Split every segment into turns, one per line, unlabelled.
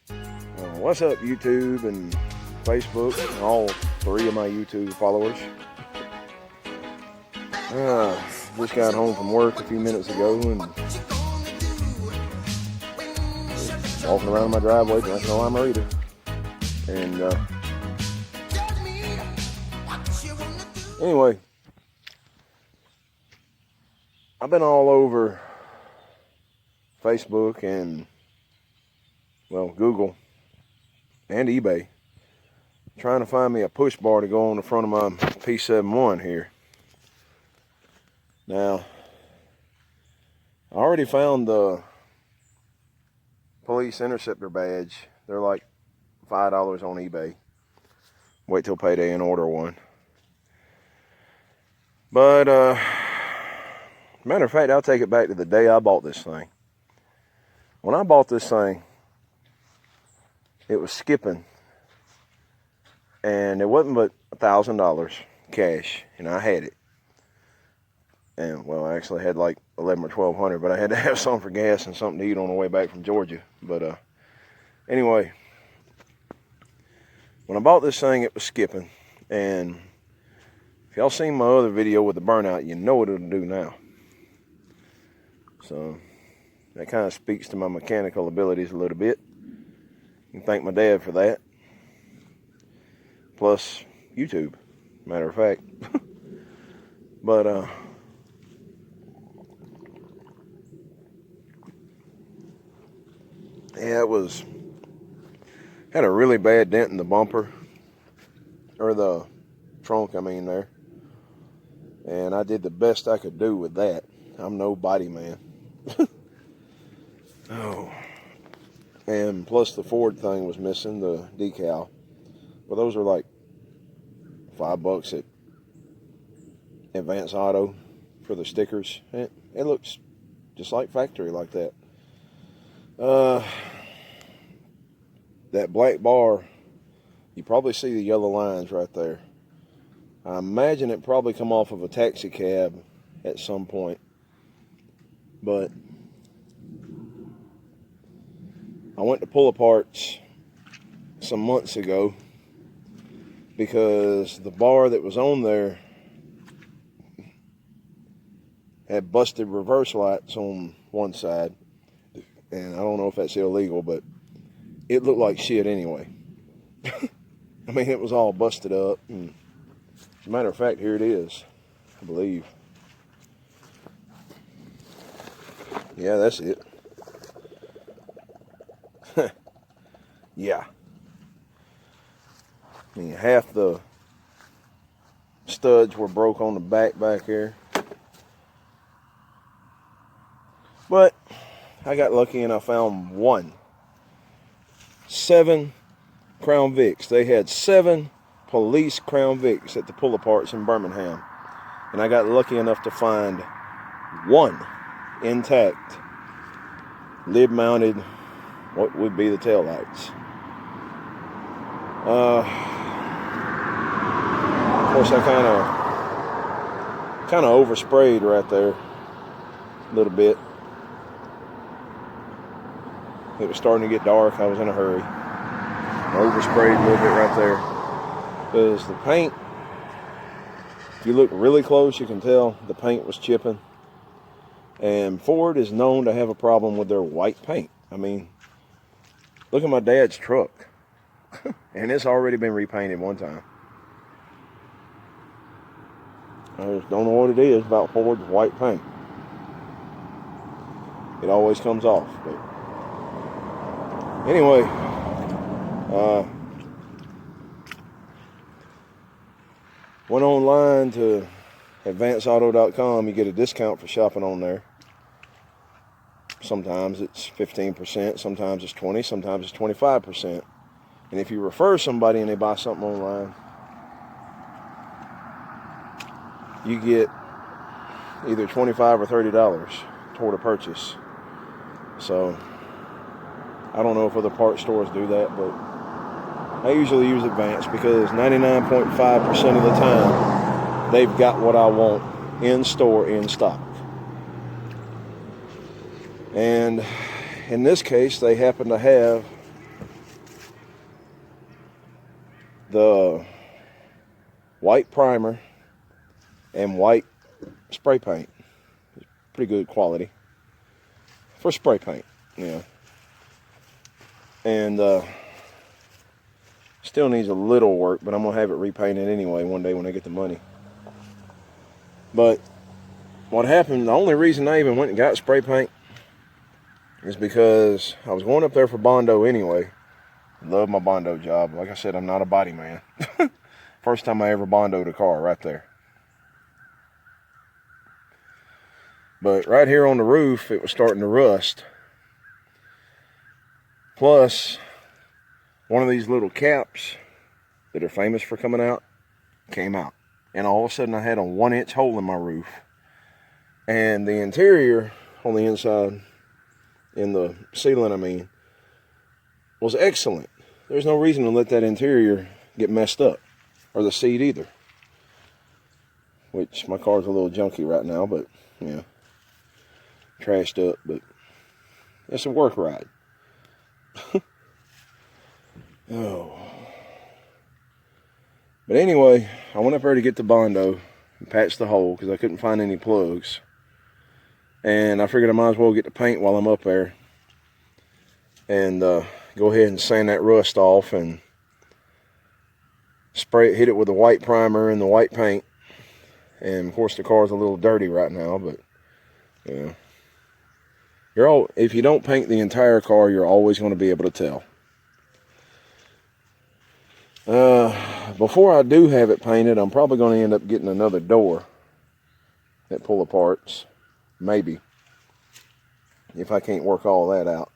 What's up, YouTube and Facebook, and all three of my YouTube followers? Just got home from work a few minutes ago and walking around my driveway drinking a margarita. And anyway, I've been all over Facebook and, well, Google and eBay trying to find me a push bar to go on the front of my p71 here. Now, I already found the police interceptor badge. They're like $5 on eBay. Wait till payday and order one. But matter of fact, I'll take it back to the day I bought this thing. When I bought this thing, it was skipping, and it wasn't but $1,000 cash, and I had it. And well, I actually had like 11 or 1200, but I had to have some for gas and something to eat on the way back from Georgia. But anyway, when I bought this thing, it was skipping, and if y'all seen my other video with the burnout, you know what it'll do now. So that kind of speaks to my mechanical abilities a little bit. You can thank my dad for that. Plus YouTube, matter of fact. But yeah, it had a really bad dent in the bumper, or the trunk, I mean, there. And I did the best I could do with that. I'm no body man. Oh. And plus the Ford thing was missing, the decal. Well, those are like $5 at Advance Auto for the stickers. It looks just like factory like that. That black bar, you probably see the yellow lines right there. I imagine it probably come off of a taxi cab at some point. But I went to pull apart some months ago because the bar that was on there had busted reverse lights on one side. And I don't know if that's illegal, but it looked like shit anyway. I mean, it was all busted up. And as a matter of fact, here it is, I believe. Yeah, that's it. Yeah. I mean, half the studs were broke on the back here. But I got lucky and I found 7 Crown Vics. They had 7 police Crown Vics at the pull-aparts in Birmingham. And I got lucky enough to find 1 intact, lid-mounted, what would be the taillights. Of course, I kind of oversprayed right there a little bit. It was starting to get dark. I was in a hurry. I oversprayed a little bit right there because the paint, if you look really close, you can tell the paint was chipping. And Ford is known to have a problem with their white paint. I mean, look at my dad's truck. And it's already been repainted one time. I just don't know what it is about Ford's white paint. It always comes off. But anyway, went online to advanceauto.com. You get a discount for shopping on there. Sometimes it's 15%, sometimes it's 20%, sometimes it's 25%. And if you refer somebody and they buy something online, you get either $25 or $30 toward a purchase. So I don't know if other parts stores do that, but I usually use Advance because 99.5% of the time they've got what I want in store, in stock. And in this case, they happen to have the white primer and white spray paint. Pretty good quality for spray paint, and still needs a little work, but I'm gonna have it repainted anyway one day when I get the money. But what happened, the only reason I even went and got spray paint is because I was going up there for Bondo anyway. Love my Bondo job. Like I said, I'm not a body man. First time I ever Bondoed a car right there. But right here on the roof, it was starting to rust. Plus, one of these little caps that are famous for coming out came out. And all of a sudden I had a 1-inch hole in my roof. And the interior on the inside, in the ceiling I mean, was excellent. There's no reason to let that interior get messed up. Or the seat either. Which my car's a little junky right now, but yeah. Trashed up, but it's a work ride. Oh. But anyway, I went up there to get the Bondo and patch the hole because I couldn't find any plugs. And I figured I might as well get the paint while I'm up there. And go ahead and sand that rust off and hit it with the white primer and the white paint. And of course the car's a little dirty right now, but yeah. If you don't paint the entire car, you're always going to be able to tell. Before I do have it painted, I'm probably going to end up getting another door that pull aparts. Maybe. If I can't work all that out.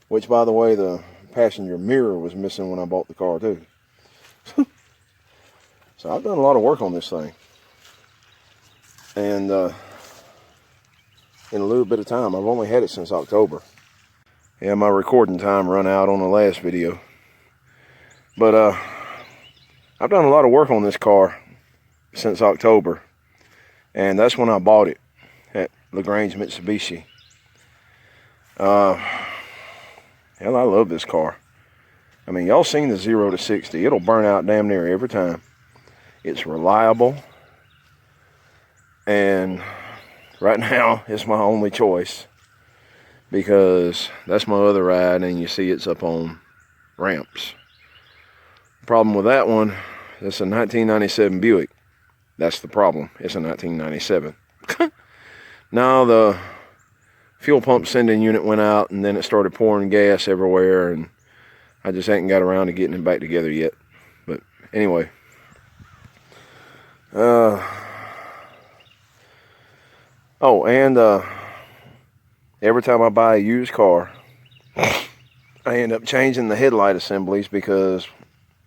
Which, by the way, the passenger mirror was missing when I bought the car, too. So I've done a lot of work on this thing. And in a little bit of time. I've only had it since October. Yeah, my recording time run out on the last video. But I've done a lot of work on this car since October. And that's when I bought it at LaGrange Mitsubishi. Hell, I love this car. I mean, y'all seen the 0 to 60. It'll burn out damn near every time. It's reliable. And right now, it's my only choice. Because that's my other ride, and you see it's up on ramps. The problem with that one, it's a 1997 Buick. That's the problem. It's a 1997. Now the fuel pump sending unit went out, and then it started pouring gas everywhere, and I just ain't got around to getting it back together yet. But anyway. Oh, and every time I buy a used car, I end up changing the headlight assemblies because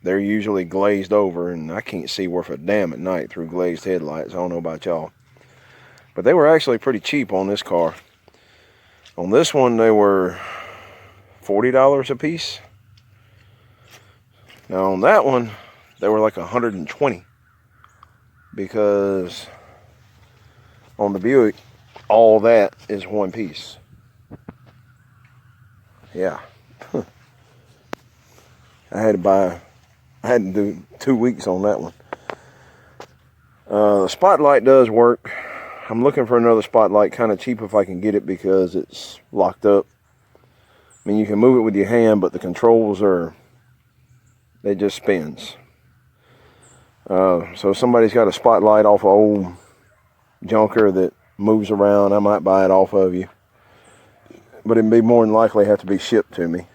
they're usually glazed over, and I can't see worth a damn at night through glazed headlights. I don't know about y'all. But they were actually pretty cheap on this car. On this one, they were $40 a piece. Now on that one, they were like $120. Because on the Buick, all that is one piece. Yeah. I had to do 2 weeks on that one. The spotlight does work. I'm looking for another spotlight kind of cheap if I can get it because it's locked up. I mean, you can move it with your hand, but the controls they just spins. So if somebody's got a spotlight off an old junker that moves around, I might buy it off of you. But it'd be more than likely have to be shipped to me.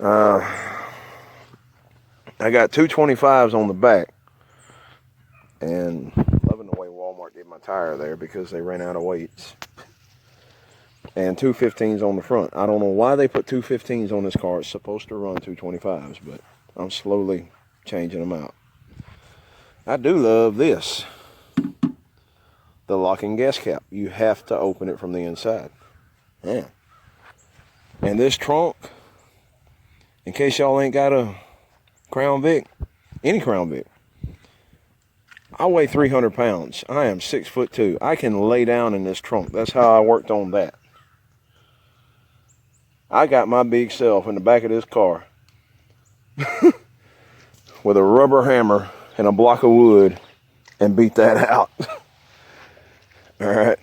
I got two 25s on the back. And loving the way Walmart did my tire there because they ran out of weights. And two 15s on the front. I don't know why they put two 15s on this car. It's supposed to run two 25s, but I'm slowly changing them out. I do love this. The locking gas cap. You have to open it from the inside. Yeah. And this trunk, in case y'all ain't got a Crown Vic, any Crown Vic, I weigh 300 pounds. I am 6'2". I can lay down in this trunk. That's how I worked on that. I got my big self in the back of this car with a rubber hammer and a block of wood and beat that out. All right.